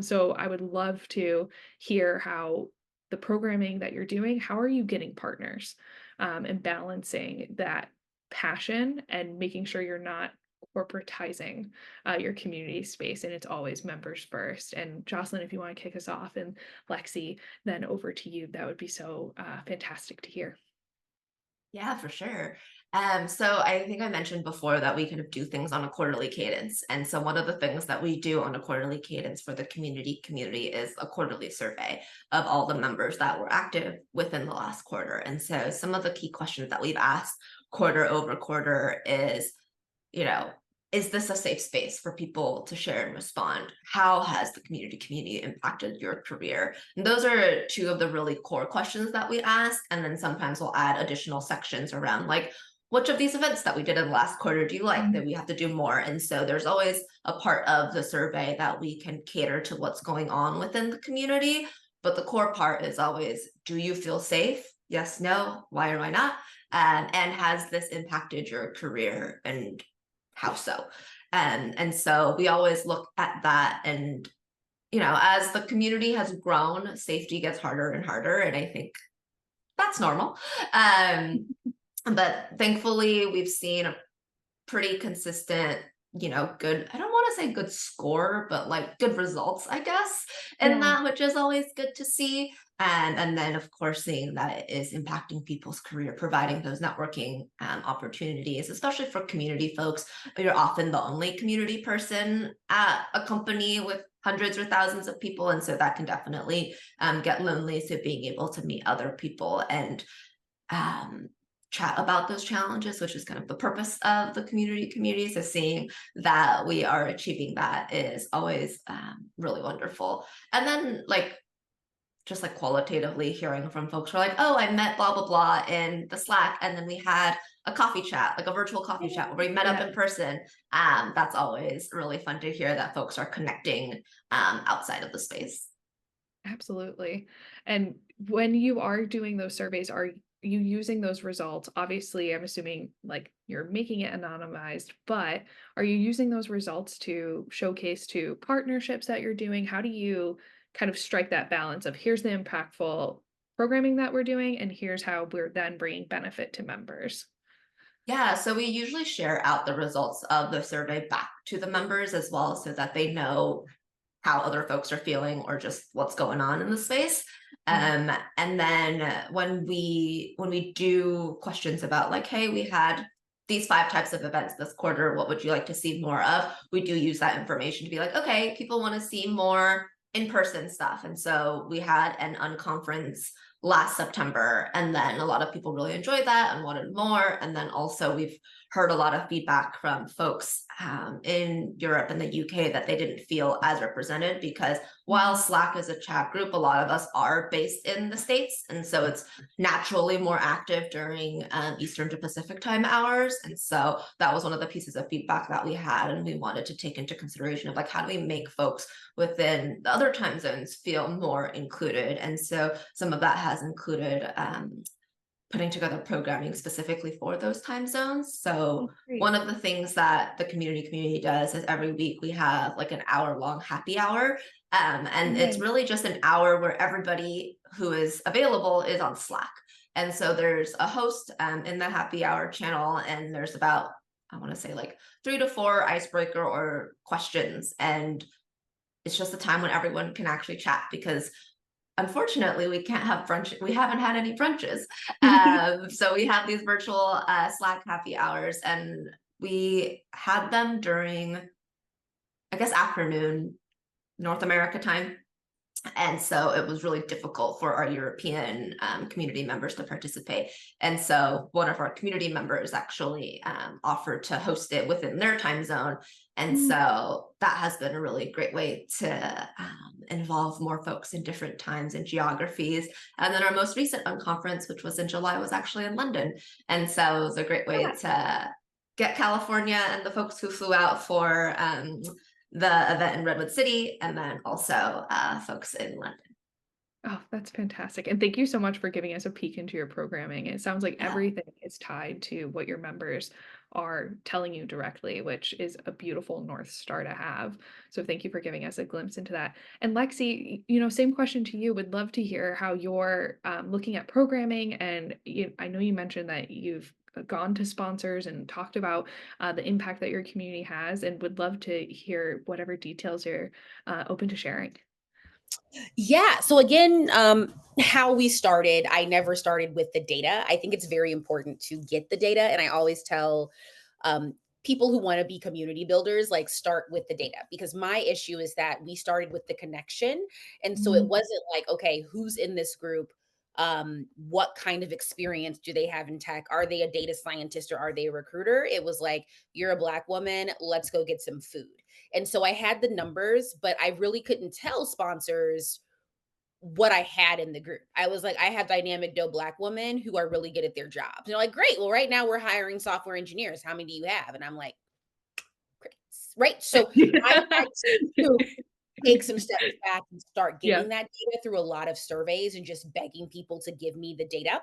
So I would love to hear how the programming that you're doing, how are you getting partners, and balancing that passion and making sure you're not corporatizing your community space and it's always members first. And Jocelyn, if you want to kick us off, and Lexi, then over to you, that would be so fantastic to hear. Yeah, for sure. So I think I mentioned before that we kind of do things on a quarterly cadence. And so one of the things that we do on a quarterly cadence for the community is a quarterly survey of all the members that were active within the last quarter. And so some of the key questions that we've asked quarter over quarter is, you know, is this a safe space for people to share and respond? How has the community impacted your career? And those are two of the really core questions that we ask. And then sometimes we'll add additional sections around like, which of these events that we did in the last quarter do you like that we have to do more? And so there's always a part of the survey that we can cater to what's going on within the community. But the core part is always, do you feel safe? Yes, no, why or why not? And has this impacted your career, and how so? And so we always look at that. And, as the community has grown, safety gets harder and harder. And I think that's normal. But thankfully, we've seen a pretty consistent, good, I don't want to say good score, but like good results, I guess, in Yeah. that, which is always good to see. And then, of course, seeing that it is impacting people's career, providing those networking opportunities, especially for community folks. You're often the only community person at a company with hundreds or thousands of people. And so that can definitely get lonely. So being able to meet other people and chat about those challenges, which is kind of the purpose of the communities, is seeing that we are achieving that is always really wonderful. And then just like qualitatively hearing from folks who are like, oh, I met blah, blah, blah in the Slack. And then we had a coffee chat, like a virtual coffee chat where we met up in person. That's always really fun to hear that folks are connecting outside of the space. Absolutely. And when you are doing those surveys, are you using those results? Obviously, I'm assuming like you're making it anonymized, but are you using those results to showcase to partnerships that you're doing? How do you kind of strike that balance of, here's the impactful programming that we're doing, and here's how we're then bringing benefit to members? Yeah, so we usually share out the results of the survey back to the members as well so that they know how other folks are feeling or just what's going on in the space. Mhm. And then when we do questions about like, hey, we had these 5 types of events this quarter, what would you like to see more of? We do use that information to be like, okay, people want to see more in-person stuff. And so we had an unconference last September, and then a lot of people really enjoyed that and wanted more. And then also we've heard a lot of feedback from folks in Europe and the UK that they didn't feel as represented because while Slack is a chat group, a lot of us are based in the States. And so it's naturally more active during Eastern to Pacific time hours. And so that was one of the pieces of feedback that we had. And we wanted to take into consideration of like, how do we make folks within the other time zones feel more included? And so some of that has included putting together programming specifically for those time zones. So Oh, great. one of the things that the community does is every week we have like an hour-long happy hour. And it's Nice. really just an hour where everybody who is available is on Slack. And so there's a host in the happy hour channel, and there's about, I want to say like 3 to 4 icebreaker or questions. And it's just a time when everyone can actually chat because unfortunately we can't have brunch. We haven't had any brunches. So we have these virtual Slack happy hours, and we had them during, I guess, afternoon North America time. And so it was really difficult for our European community members to participate. And so one of our community members actually offered to host it within their time zone. And Mm. so that has been a really great way to involve more folks in different times and geographies. And then our most recent unconference, which was in July, was actually in London. And so it was a great way to get California and the folks who flew out for the event in Redwood City, and then also folks in London. Oh, that's fantastic. And thank you so much for giving us a peek into your programming. It sounds like Yeah. everything is tied to what your members are telling you directly, which is a beautiful North Star to have. So thank you for giving us a glimpse into that. And Lexi, same question to you. Would love to hear how you're looking at programming. And I know you mentioned that you've gone to sponsors and talked about the impact that your community has, and would love to hear whatever details you're open to sharing. Yeah. So again, how we started, I never started with the data. I think it's very important to get the data. And I always tell um, people who want to be community builders, like start with the data, because my issue is that we started with the connection. And so it Mm. wasn't like, okay, who's in this group? What kind of experience do they have in tech? Are they a data scientist or are they a recruiter? It was like, you're a Black woman, let's go get some food. And so I had the numbers, but I really couldn't tell sponsors what I had in the group. I was like, I have dynamic dope Black women who are really good at their jobs. And they're like, great. Well, right now we're hiring software engineers. How many do you have? And I'm like, great. Right. So I had to take some steps back and start Yeah, getting that data through a lot of surveys and just begging people to give me the data.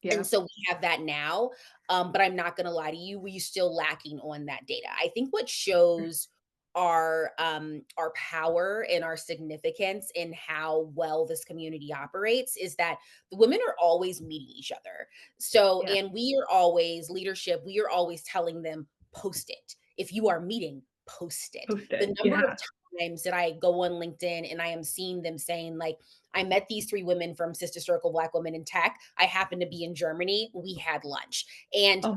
yeah, And so we have that now. But I'm not going to lie to you, we're still lacking on that data. I think what shows our power and our significance in how well this community operates is that the women are always meeting each other. So, yeah. and we are always leadership, we are always telling them, post it. If you are meeting, post it. Post The it. number of Yeah. times that I go on LinkedIn and I am seeing them saying, like, I met these three women from Sister Circle Black Women in Tech. I happened to be in Germany. We had lunch. And Oh,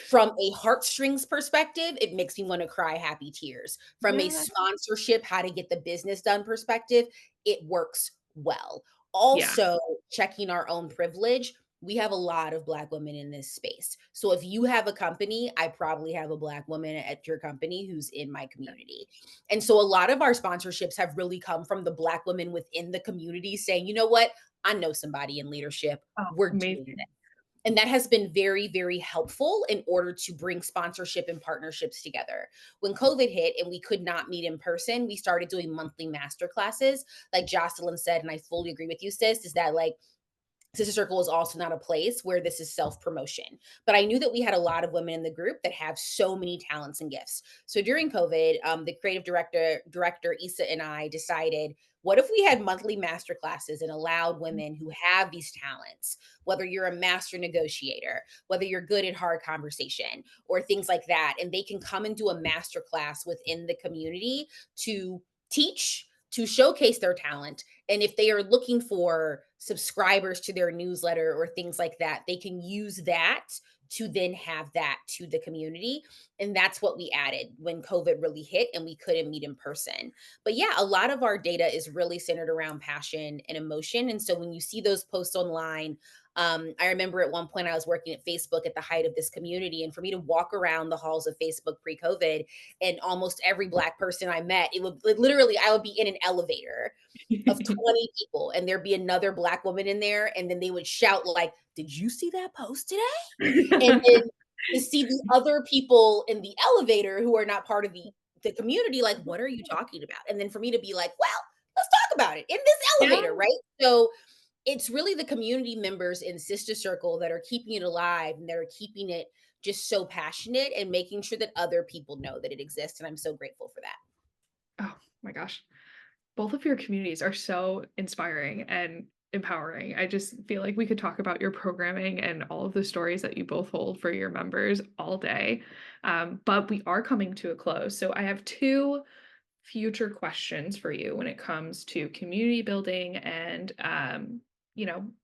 from a heartstrings perspective, it makes me want to cry happy tears. From a yeah. sponsorship, how to get the business done perspective, it works well. Yeah. Also, checking our own privilege, we have a lot of Black women in this space. So if you have a company, I probably have a Black woman at your company who's in my community. And so a lot of our sponsorships have really come from the Black women within the community saying, you know what? I know somebody in leadership. Oh, We're doing amazing. this. And that has been very, very helpful in order to bring sponsorship and partnerships together. When COVID hit and we could not meet in person, we started doing monthly master classes. Like Jocelyn said, and I fully agree with you, sis, is that like Sister Circle is also not a place where this is self promotion. But I knew that we had a lot of women in the group that have so many talents and gifts. So during COVID, the creative director Issa and I decided, what if we had monthly master classes and allowed women who have these talents, whether you're a master negotiator, whether you're good at hard conversation or things like that, and they can come and do a master class within the community to teach, to showcase their talent, and if they are looking for subscribers to their newsletter or things like that, they can use that to then have that to the community. And that's what we added when COVID really hit and we couldn't meet in person. But yeah, a lot of our data is really centered around passion and emotion. And so when you see those posts online, I remember at one point I was working at Facebook at the height of this community. And for me to walk around the halls of Facebook pre COVID, and almost every Black person I met, it would literally, I would be in an elevator of 20 people and there'd be another Black woman in there and then they would shout like, did you see that post today? And then to see the other people in the elevator who are not part of the community, like, what are you talking about? And then for me to be like, well, let's talk about it in this Yeah. elevator, right? So it's really the community members in Sister Circle that are keeping it alive and that are keeping it just so passionate and making sure that other people know that it exists. And I'm so grateful for that. Oh my gosh. Both of your communities are so inspiring and empowering. I just feel like we could talk about your programming and all of the stories that you both hold for your members all day. But we are coming to a close. So I have two future questions for you when it comes to community building and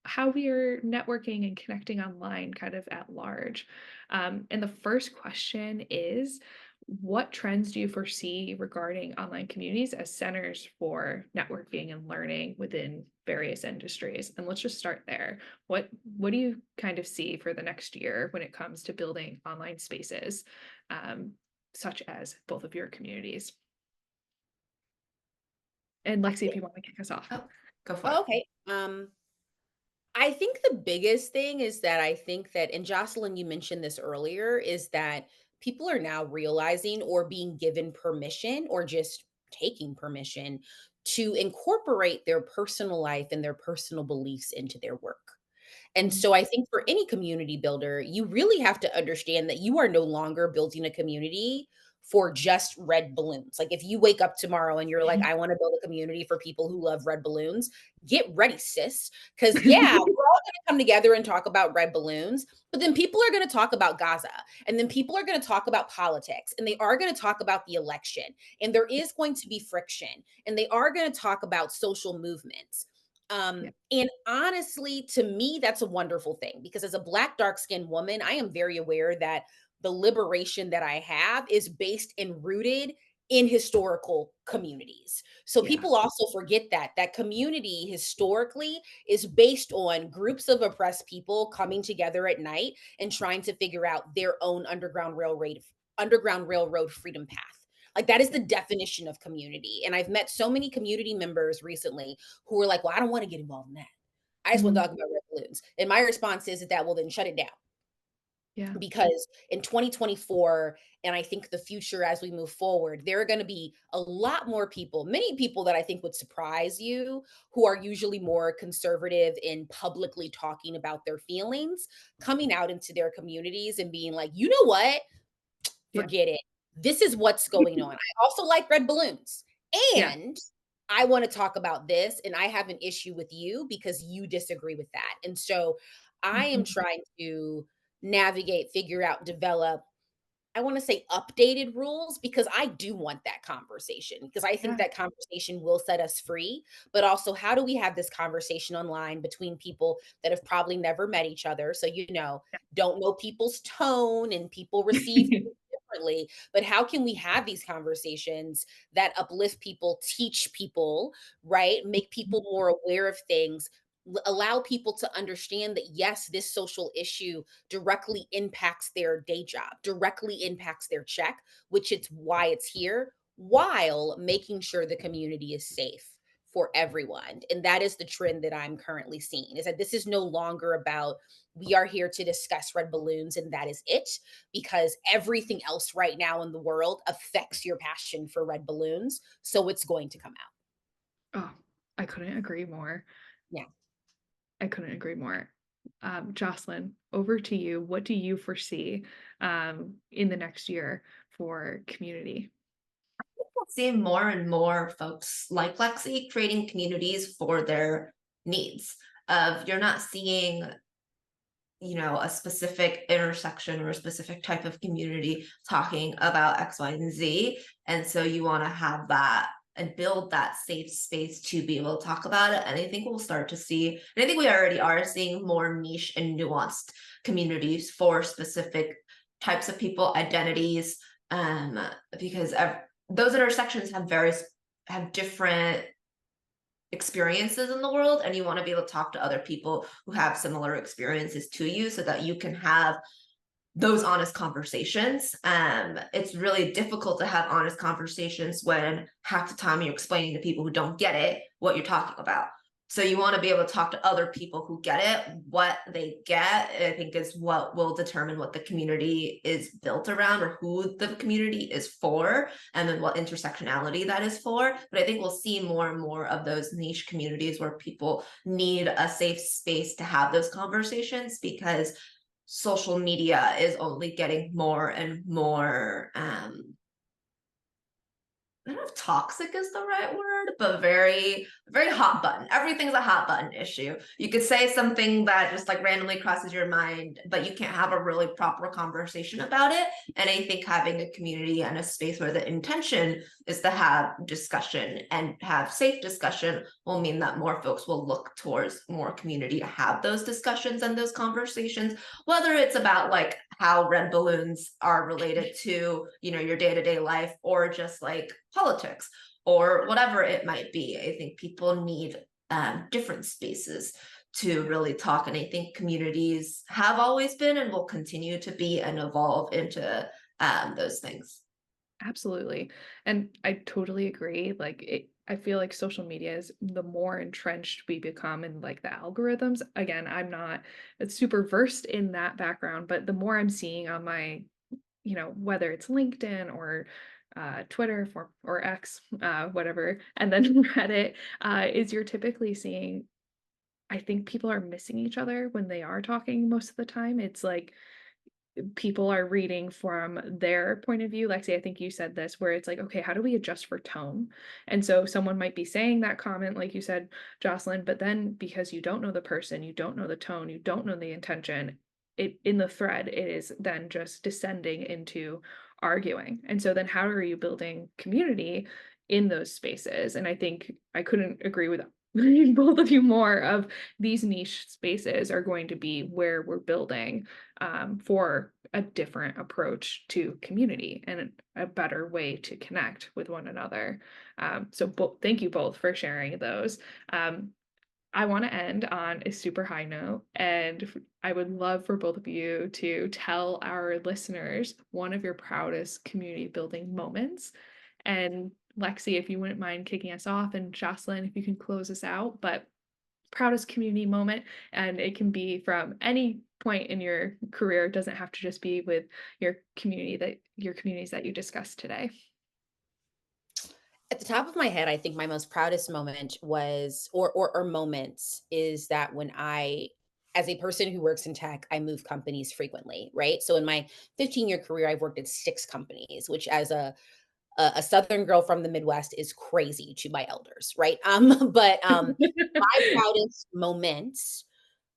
how we are networking and connecting online kind of at large. And the first question is, what trends do you foresee regarding online communities as centers for networking and learning within various industries? And let's just start there. What do you kind of see for the next year when it comes to building online spaces, um, such as both of your communities? And I Lexi, if think you want to kick us off. Oh, go for it. oh, okay. I think the biggest thing is that I think that, and Jocelyn, you mentioned this earlier, is that people are now realizing or being given permission or just taking permission to incorporate their personal life and their personal beliefs into their work. And Mhm. so I think for any community builder, you really have to understand that you are no longer building a community for just red balloons. Like if you wake up tomorrow and you're like, I want to build a community for people who love red balloons, get ready, sis. Cause yeah, we're all gonna come together and talk about red balloons, but then people are gonna talk about Gaza, and then people are gonna talk about politics, and they are gonna talk about the election, and there is going to be friction, and they are gonna talk about social movements. Yeah, And honestly, to me, that's a wonderful thing because as a Black, dark skinned woman, I am very aware that the liberation that I have is based and rooted in historical communities. So yeah, people also forget that community historically is based on groups of oppressed people coming together at night and trying to figure out their own underground railroad freedom path. Like that is yeah. the definition of community. And I've met so many community members recently who are like, well, I don't want to get involved in that. I just want to Mhm. talk about red balloons. And my response is that, well, then shut it down. Yeah, Because in 2024, and I think the future as we move forward, there are going to be a lot more people, many people that I think would surprise you, who are usually more conservative in publicly talking about their feelings, coming out into their communities and being like, you know what? yeah, Forget it. This is what's going on. I also like red balloons. yeah. And I want to talk about this. And I have an issue with you because you disagree with that. And so I am Mhm. trying to navigate, figure out, develop, I wanna say updated rules because I do want that conversation because I think Yeah, that conversation will set us free, but also how do we have this conversation online between people that have probably never met each other, so, don't know people's tone and people receive yeah. things differently, but how can we have these conversations that uplift people, teach people, right? Make people more aware of things, allow people to understand that, yes, this social issue directly impacts their day job, directly impacts their check, which it's why it's here, while making sure the community is safe for everyone. And that is the trend that I'm currently seeing is that this is no longer about we are here to discuss red balloons and that is it, because everything else right now in the world affects your passion for red balloons. So it's going to come out. Oh, I couldn't agree more. Yeah. I couldn't agree more. Jocelyn, over to you. What do you foresee in the next year for community? We'll see more and more folks like Lexi creating communities for their needs. Of you're not seeing, a specific intersection or a specific type of community talking about X, Y, and Z. And so you want to have that and build that safe space to be able to talk about it. And I think we'll start to see, and I think we already are seeing more niche and nuanced communities for specific types of people, identities, um, because those intersections have different experiences in the world, and you want to be able to talk to other people who have similar experiences to you so that you can have those honest conversations. It's really difficult to have honest conversations when half the time you're explaining to people who don't get it what you're talking about. So you want to be able to talk to other people who get it. What they get, I think, is what will determine what the community is built around or who the community is for, and then what intersectionality that is for. But I think we'll see more and more of those niche communities where people need a safe space to have those conversations because social media is only getting more and more I don't know if toxic is the right word, but very, very hot button. Everything's a hot button issue. You could say something that just like randomly crosses your mind, but you can't have a really proper conversation about it. And I think having a community and a space where the intention is to have discussion and have safe discussion will mean that more folks will look towards more community to have those discussions and those conversations, whether it's about like how red balloons are related to, you know, your day-to-day life, or just like politics or whatever it might be. I think people need different spaces to really talk. And I think communities have always been and will continue to be and evolve into those things. Absolutely. And I totally agree. I feel like social media is the more entrenched we become in like the algorithms. Again, I'm not super versed in that background, but the more I'm seeing on my, whether it's LinkedIn or Twitter or X, whatever, and then Reddit, is you're typically seeing, I think people are missing each other when they are talking most of the time. It's like people are reading from their point of view. Lexi, I think you said this, where it's like, okay, how do we adjust for tone? And so someone might be saying that comment, like you said, Jocelyn, but then because you don't know the person, you don't know the tone, you don't know the intention, it in the thread, it is then just descending into arguing. And so then how are you building community in those spaces? And I think I couldn't agree with both of you more of these niche spaces are going to be where we're building for a different approach to community and a better way to connect with one another. Thank you both for sharing those. I want to end on a super high note, and I would love for both of you to tell our listeners one of your proudest community building moments. And Lexi, if you wouldn't mind kicking us off, and Jocelyn, if you can close us out, but proudest community moment, and it can be from any point in your career. It doesn't have to just be with your communities that you discussed today. At the top of my head, I think my most proudest moment was, or moments, is that when I, as a person who works in tech, I move companies frequently, right? So in my 15-year career, I've worked at 6 companies, which as a Southern girl from the Midwest is crazy to my elders, right? But my proudest moments,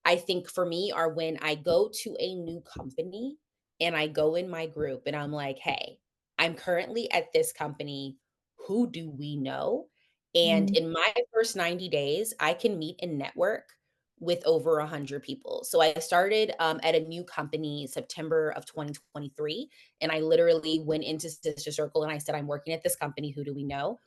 I think for me, are when I go to a new company and I go in my group and I'm like, hey, I'm currently at this company. Who do we know? And Mm, in my first 90 days, I can meet and network with over 100 people. So I started at a new company September of 2023. And I literally went into Sister Circle and I said, I'm working at this company. Who do we know?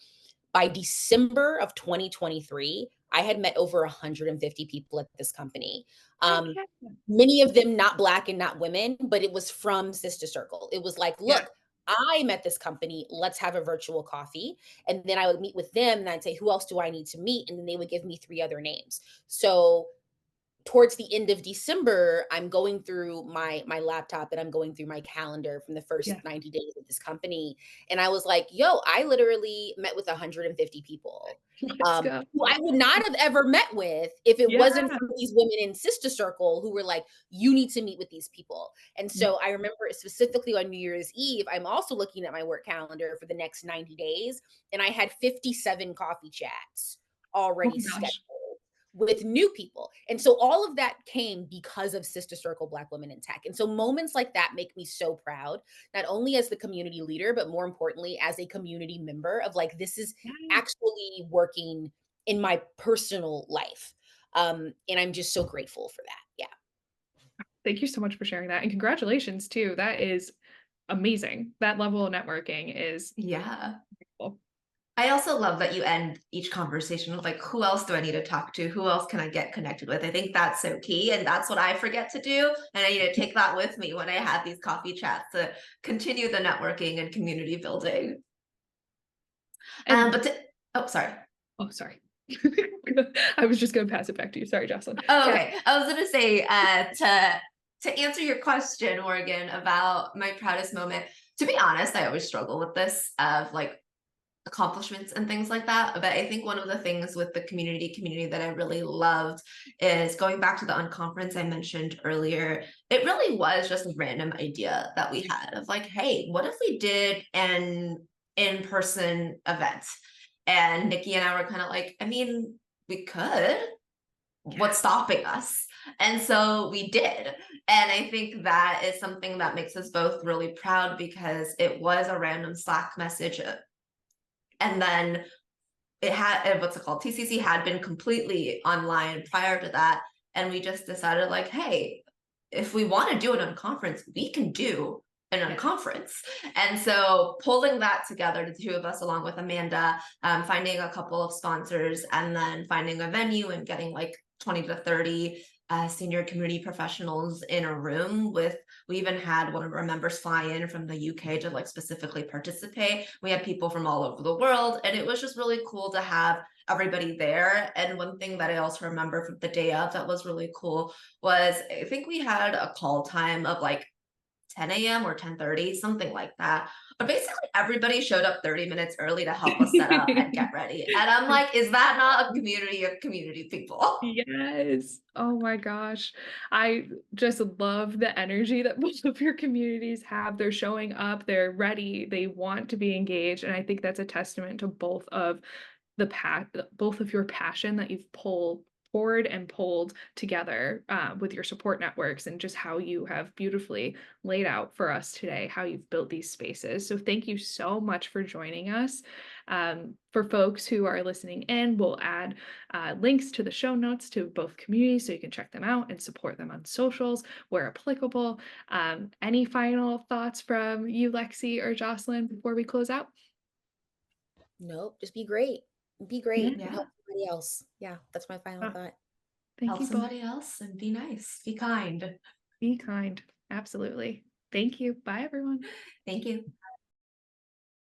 By December of 2023, I had met over 150 people at this company. heck Um, yeah. Many of them not Black and not women, but it was from Sister Circle. It was like, Yeah. look, I'm at this company. Let's have a virtual coffee. And then I would meet with them and I'd say, who else do I need to meet? And then they would give me 3 other names. So towards the end of December, I'm going through my laptop and I'm going through my calendar from the first Yeah. 90 days of this company. And I was like, yo, I literally met with 150 people. Let's go. Who I would not have ever met with if it Yeah. wasn't for these women in Sister Circle who were like, you need to meet with these people. And Mm. so I remember specifically on New Year's Eve, I'm also looking at my work calendar for the next 90 days, and I had 57 coffee chats Oh already my scheduled gosh. with new people. And so all of that came because of Sister Circle Black Women in Tech. And so moments like that make me so proud, not only as the community leader, but more importantly, as a community member of like, this is Yeah. actually working in my personal life. And I'm just so grateful for that. Yeah. Thank you so much for sharing that. And congratulations too. That is amazing. That level of networking is Yeah. cool. I also love that you end each conversation with like, who else do I need to talk to? Who else can I get connected with? I think that's so key. And that's what I forget to do. And I need to take that with me when I have these coffee chats to continue the networking and community building. And But to, oh, sorry. oh, sorry. I was just going to pass it back to you. Sorry, Jocelyn. Oh, Yeah. okay. I was gonna say to answer your question, Morgan, about my proudest moment. To be honest, I always struggle with this of like accomplishments and things like that. But I think one of the things with the community that I really loved is going back to the unconference I mentioned earlier. It really was just a random idea that we had of like, hey, what if we did an in-person event? And Nikki and I were kind of like, I mean, we could. What's stopping us? And so we did. And I think that is something that makes us both really proud because it was a random Slack message. And then it had, what's it called? TCC had been completely online prior to that. And we just decided, like, hey, if we want to do an unconference, we can do an unconference. And so pulling that together, the two of us, along with Amanda, finding a couple of sponsors and then finding a venue and getting like 20 to 30 senior community professionals in a room with, we even had one of our members fly in from the UK to like specifically participate. We had people from all over the world, and it was just really cool to have everybody there. And one thing that I also remember from the day of that was really cool was, I think we had a call time of like 10 a.m. or 10:30, something like that. But basically everybody showed up 30 minutes early to help us set up and get ready. And I'm like, is that not a community of community people? Yes. Oh my gosh. I just love the energy that both of your communities have. They're showing up, they're ready, they want to be engaged. And I think that's a testament to both of both of your passion that you've poured and pulled together with your support networks, and just how you have beautifully laid out for us today how you've built these spaces. So thank you so much for joining us. For folks who are listening in, we'll add links to the show notes to both communities so you can check them out and support them on socials where applicable. Any final thoughts from you, Lexi or Jocelyn, before we close out? Nope, just be great. Be Yeah. great and Yeah. help somebody else. Yeah, that's my final Oh, thought. thank Help you both. somebody else and be nice, be kind. Be kind. Absolutely. Thank you. Bye, everyone. Thank you.